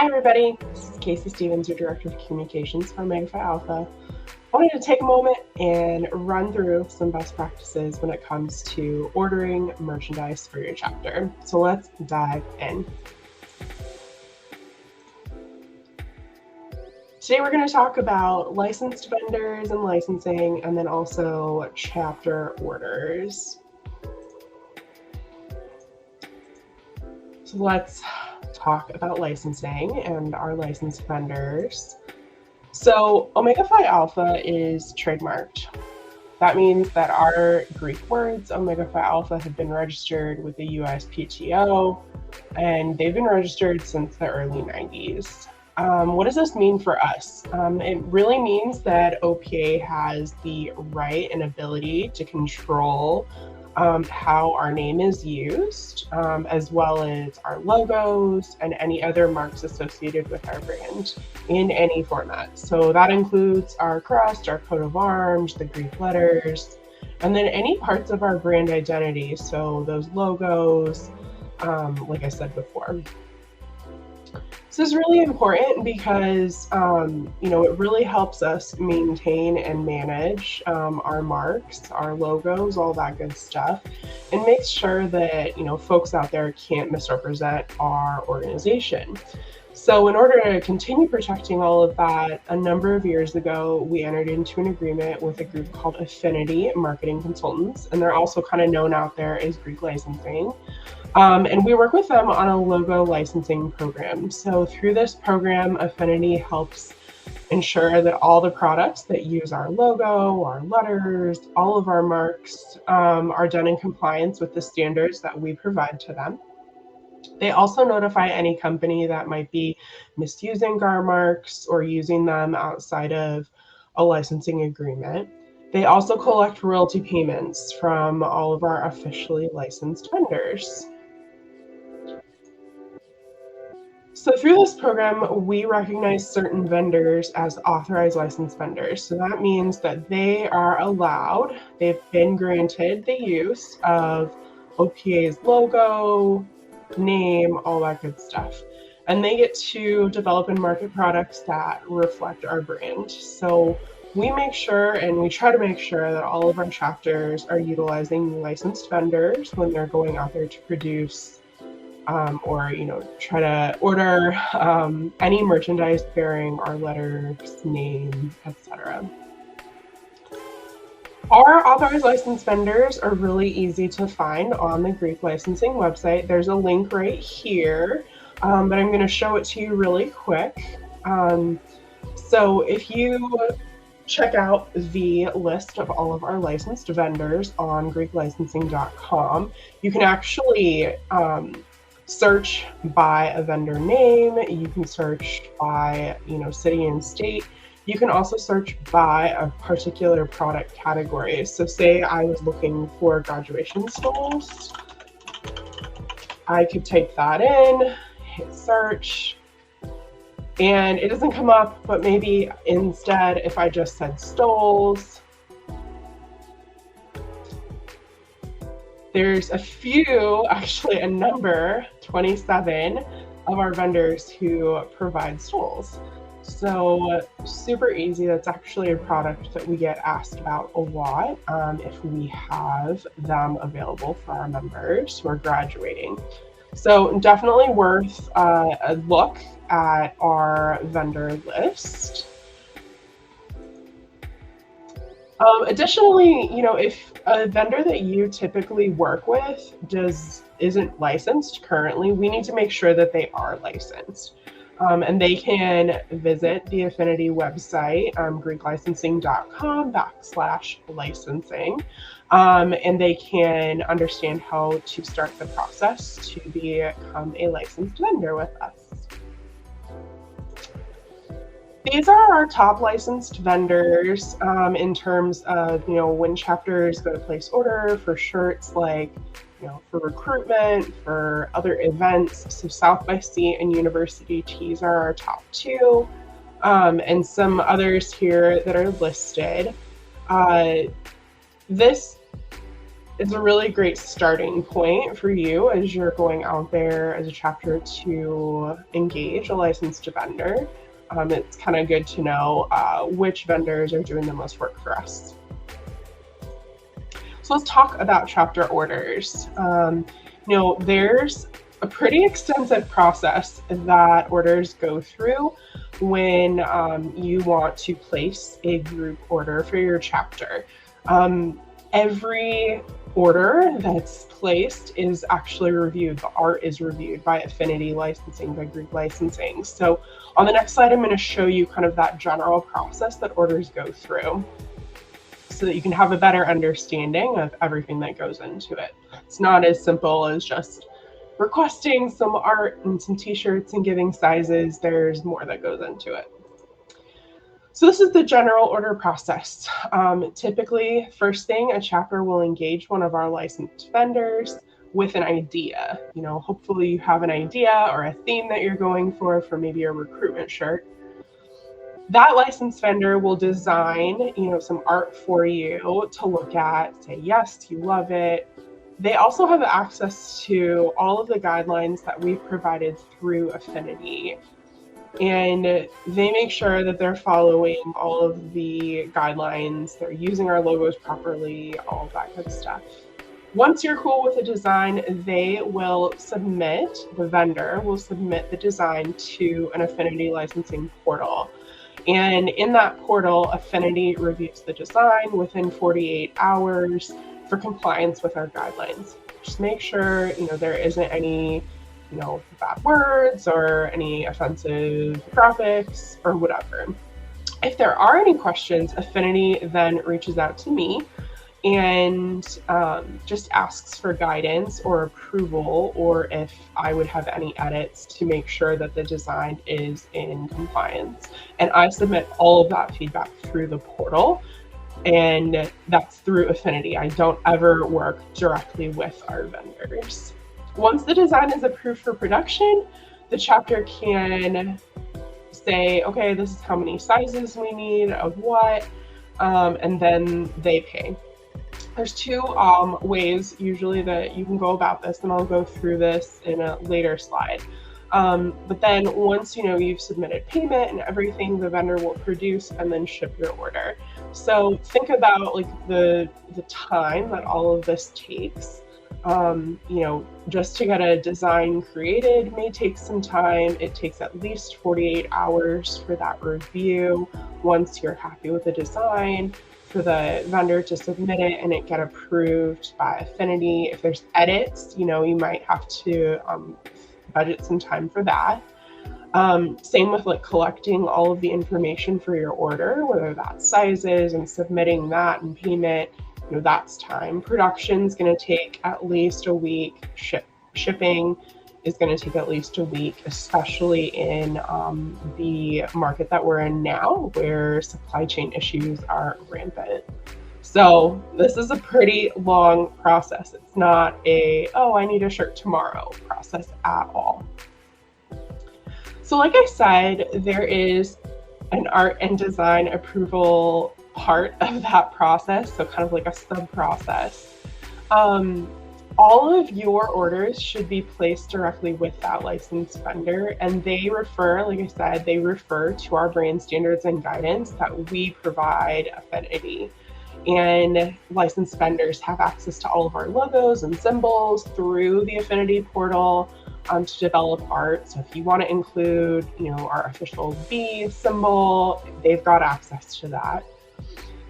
Hi everybody, this is Casey Stevens, your Director of Communications for Omega Phi Alpha. I wanted to take a moment and run through some best practices when it comes to ordering merchandise for your chapter. So let's dive in. Today we're going to talk about licensed vendors and licensing, and then also chapter orders. So let's talk about licensing and our licensed vendors. So Omega Phi Alpha is trademarked. That means that our Greek words, Omega Phi Alpha, have been registered with the USPTO, and they've been registered since the early 90s. What does this mean for us? It really means that OPA has the right and ability to control how our name is used, as well as our logos and any other marks associated with our brand in any format. So that includes our crest, our coat of arms, the Greek letters, and then any parts of our brand identity. So those logos, like I said before. This is really important because, it really helps us maintain and manage our marks, our logos, all that good stuff, and makes sure that, folks out there can't misrepresent our organization. So in order to continue protecting all of that, a number of years ago, we entered into an agreement with a group called Affinity Marketing Consultants, and they're also kind of known out there as Greek Licensing. And we work with them on a logo licensing program. So through this program, Affinity helps ensure that all the products that use our logo, our letters, all of our marks are done in compliance with the standards that we provide to them. They also notify any company that might be misusing our marks or using them outside of a licensing agreement. They also collect royalty payments from all of our officially licensed vendors. So through this program, we recognize certain vendors as authorized licensed vendors. So that means that they are allowed, they've been granted the use of OPA's logo, name, all that good stuff. And they get to develop and market products that reflect our brand. So we make sure, and we try to make sure, that all of our chapters are utilizing licensed vendors when they're going out there to produce or try to order any merchandise bearing our letters, name, etc. Our authorized licensed vendors are really easy to find on the Greek Licensing website. There's a link right here, but I'm going to show it to you really quick. So if you check out the list of all of our licensed vendors on GreekLicensing.com, you can actually search by a vendor name. You can search by, city and state. You can also search by a particular product category. So say I was looking for graduation stoles. I could type that in, hit search, and it doesn't come up, but maybe instead, if I just said stoles, there's a number, 27 of our vendors who provide stoles. So super easy. That's actually a product that we get asked about a lot if we have them available for our members who are graduating. So definitely worth a look at our vendor list. Additionally, if a vendor that you typically work with isn't licensed currently, we need to make sure that they are licensed. And they can visit the Affinity website, GreekLicensing.com/licensing, and they can understand how to start the process to become a licensed vendor with us. These are our top licensed vendors in terms of, when chapters go to place order for shirts, like, for recruitment, for other events. So South by Sea and University Tees are our top two, and some others here that are listed. This is a really great starting point for you as you're going out there as a chapter to engage a licensed vendor. It's kind of good to know which vendors are doing the most work for us. So let's talk about chapter orders. There's a pretty extensive process that orders go through when you want to place a group order for your chapter. Every order that's placed is actually reviewed. The art is reviewed by Affinity Licensing, by Group Licensing. So on the next slide, I'm going to show you kind of that general process that orders go through so that you can have a better understanding of everything that goes into it. It's not as simple as just requesting some art and some t-shirts and giving sizes. There's more that goes into it. So this is the general order process. Typically, first thing, a chapter will engage one of our licensed vendors with an idea. Hopefully you have an idea or a theme that you're going for maybe a recruitment shirt. That licensed vendor will design, some art for you to look at, say, yes, you love it. They also have access to all of the guidelines that we've provided through Affinity. And they make sure that they're following all of the guidelines, they're using our logos properly, all of that good stuff. Once you're cool with the design, the vendor will submit the design to an Affinity licensing portal. And in that portal, Affinity reviews the design within 48 hours for compliance with our guidelines. Just make sure, there isn't any, bad words or any offensive graphics or whatever. If there are any questions, Affinity then reaches out to me and just asks for guidance or approval, or if I would have any edits to make sure that the design is in compliance. And I submit all of that feedback through the portal, and that's through Affinity. I don't ever work directly with our vendors. Once the design is approved for production, the chapter can say, okay, this is how many sizes we need of what, and then they pay. There's two ways usually that you can go about this, and I'll go through this in a later slide. But then once you've submitted payment and everything, the vendor will produce and then ship your order. So think about the time that all of this takes. Just to get a design created may take some time. It takes at least 48 hours for that review. Once you're happy with the design, for the vendor to submit it and it get approved by Affinity. If there's edits, you might have to budget some time for that. Same with collecting all of the information for your order, whether that's sizes and submitting that and payment. That's time. Production's going to take at least a week. Shipping is going to take at least a week, especially in the market that we're in now, where supply chain issues are rampant. So this is a pretty long process. It's not I need a shirt tomorrow process at all. So like I said, there is an art and design approval part of that process, so kind of like a sub-process. All of your orders should be placed directly with that licensed vendor, and they refer, like I said, to our brand standards and guidance that we provide Affinity. And licensed vendors have access to all of our logos and symbols through the Affinity portal to develop art. So if you want to include, our official B symbol, they've got access to that.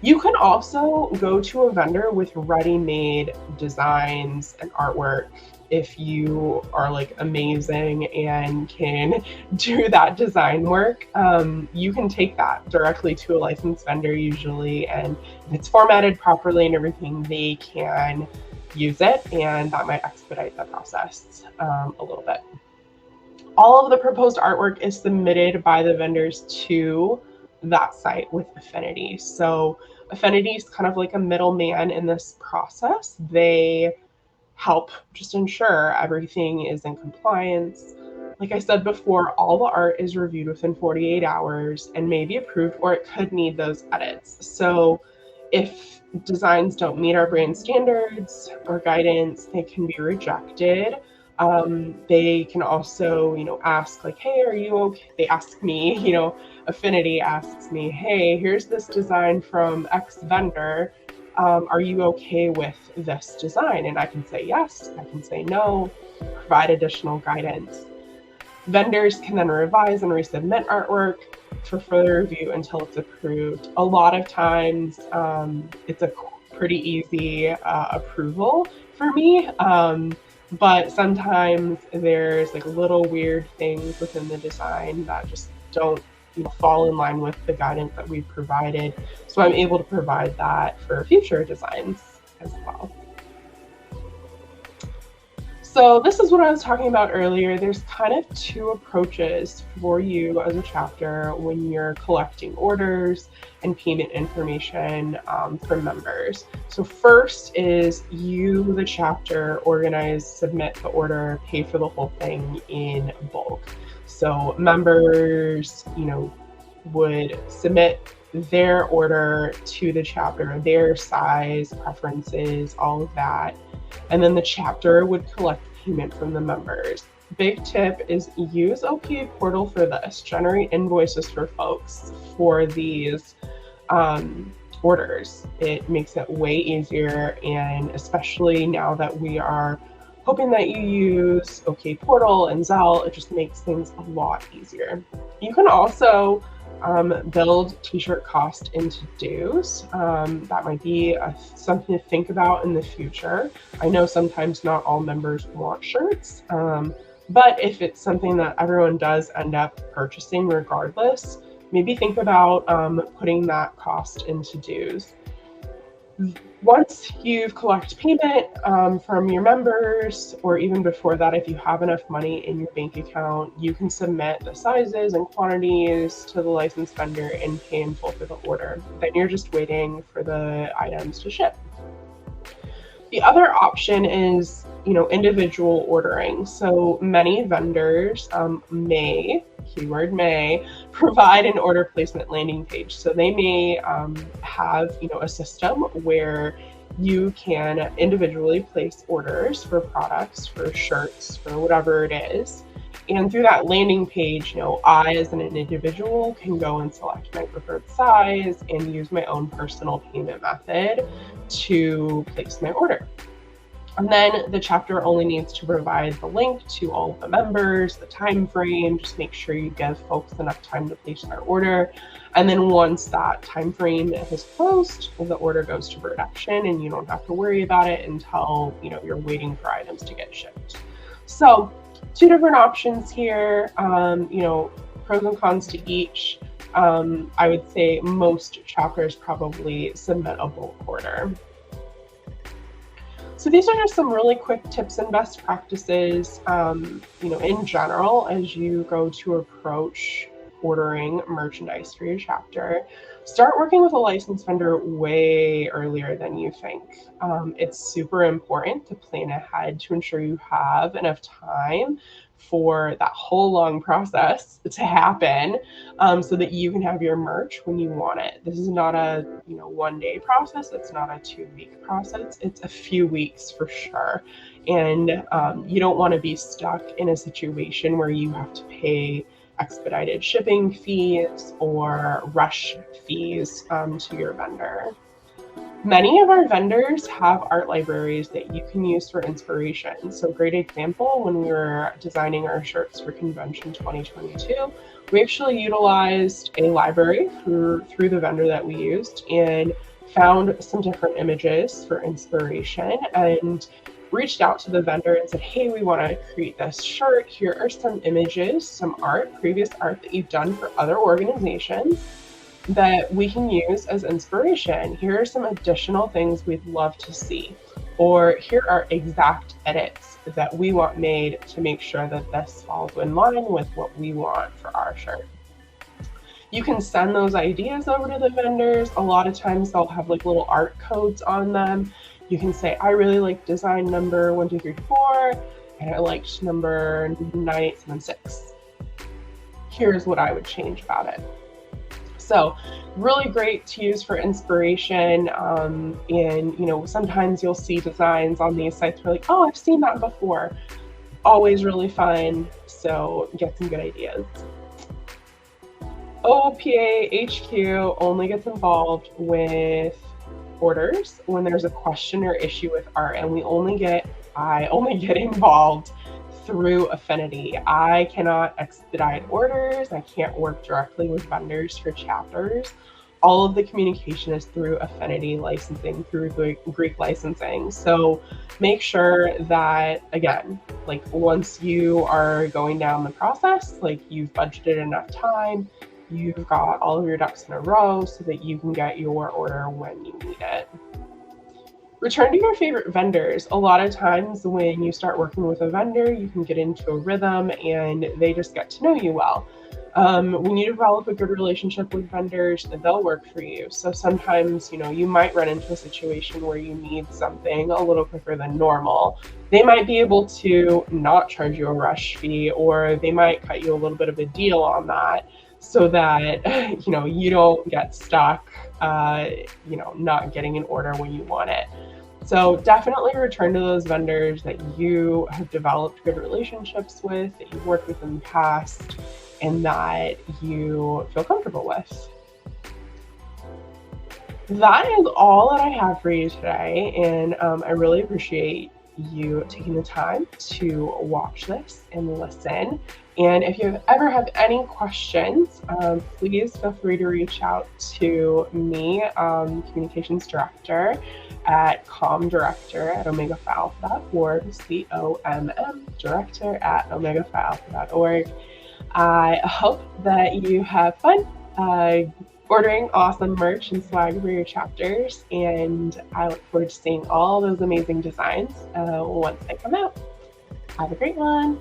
You can also go to a vendor with ready-made designs and artwork if you are amazing and can do that design work. You can take that directly to a licensed vendor usually, and if it's formatted properly and everything, they can use it, and that might expedite the process a little bit. All of the proposed artwork is submitted by the vendors to that site with Affinity. So Affinity is kind of like a middleman in this process. They help just ensure everything is in compliance. Like I said before, all the art is reviewed within 48 hours and may be approved, or it could need those edits. So If designs don't meet our brand standards or guidance, they can be rejected. They can also, ask like, hey, are you okay? They ask me, Affinity asks me, hey, here's this design from X vendor. Are you okay with this design? And I can say yes, I can say no, provide additional guidance. Vendors can then revise and resubmit artwork for further review until it's approved. A lot of times, it's a pretty easy approval for me. But sometimes there's like little weird things within the design that just don't fall in line with the guidance that we've provided. So I'm able to provide that for future designs as well. So this is what I was talking about earlier. There's kind of two approaches for you as a chapter when you're collecting orders and payment information from members. So first is you, the chapter, organize, submit the order, pay for the whole thing in bulk. So members, would submit their order to the chapter, their size, preferences, all of that. And then the chapter would collect payment from the members. Big tip is use OPA Portal for this. Generate invoices for folks for these orders. It makes it way easier, and especially now that we are hoping that you use OPA Portal and Zelle, it just makes things a lot easier. You can also build t-shirt cost into dues. That might be something to think about in the future. I know sometimes not all members want shirts, but if it's something that everyone does end up purchasing regardless, maybe think about putting that cost into dues. Once you've collected payment from your members, or even before that, if you have enough money in your bank account, you can submit the sizes and quantities to the licensed vendor and pay in full for the order. Then you're just waiting for the items to ship. The other option is, individual ordering. So many vendors may, keyword may, provide an order placement landing page. So they may have, a system where you can individually place orders for products, for shirts, for whatever it is. And through that landing page, I as an individual can go and select my preferred size and use my own personal payment method to place my order. And then the chapter only needs to provide the link to all of the members, the time frame, just make sure you give folks enough time to place their order. And then once that time frame has closed, the order goes to production and you don't have to worry about it until, you're waiting for items to get shipped. So two different options here, pros and cons to each. I would say most chapters probably submit a bulk order. So these are just some really quick tips and best practices, in general, as you go to approach ordering merchandise for your chapter. Start working with a licensed vendor way earlier than you think. It's super important to plan ahead to ensure you have enough time for that whole long process to happen, so that you can have your merch when you want it. This is not a one-day process. It's not a 2-week process. It's a few weeks for sure. And you don't want to be stuck in a situation where you have to pay expedited shipping fees or rush fees to your vendor. Many of our vendors have art libraries that you can use for inspiration. So great example, when we were designing our shirts for Convention 2022, we actually utilized a library through the vendor that we used and found some different images for inspiration and reached out to the vendor and said, hey, we want to create this shirt. Here are some images, some art, previous art that you've done for other organizations that we can use as inspiration. Here are some additional things we'd love to see. Or here are exact edits that we want made to make sure that this falls in line with what we want for our shirt. You can send those ideas over to the vendors. A lot of times they'll have like little art codes on them. You can say, I really like design number 1234, and I liked number 9876. Here's what I would change about it. So really great to use for inspiration. And, sometimes you'll see designs on these sites where like, oh, I've seen that before. Always really fun. So get some good ideas. OOPA HQ only gets involved with orders when there's a question or issue with art, and I only get involved through Affinity. I cannot expedite orders. I can't work directly with vendors for chapters. All of the communication is through Affinity licensing, through the Greek licensing. So make sure that, again, like once you are going down the process, like you've budgeted enough time, you've got all of your ducks in a row so that you can get your order when you need it. Return to your favorite vendors. A lot of times when you start working with a vendor, you can get into a rhythm and they just get to know you well. When you develop a good relationship with vendors, they'll work for you. So sometimes, you might run into a situation where you need something a little quicker than normal. They might be able to not charge you a rush fee, or they might cut you a little bit of a deal on that so that, you don't get stuck, not getting an order when you want it. So definitely return to those vendors that you have developed good relationships with, that you've worked with in the past, and that you feel comfortable with. That is all that I have for you today, and I really appreciate you taking the time to watch this and listen. And if you ever have any questions, please feel free to reach out to me, Communications Director at comdirector@omegaphialpha.org, COMM director at omegaphialpha.org. I hope that you have fun ordering awesome merch and swag for your chapters, and I look forward to seeing all those amazing designs once they come out. Have a great one.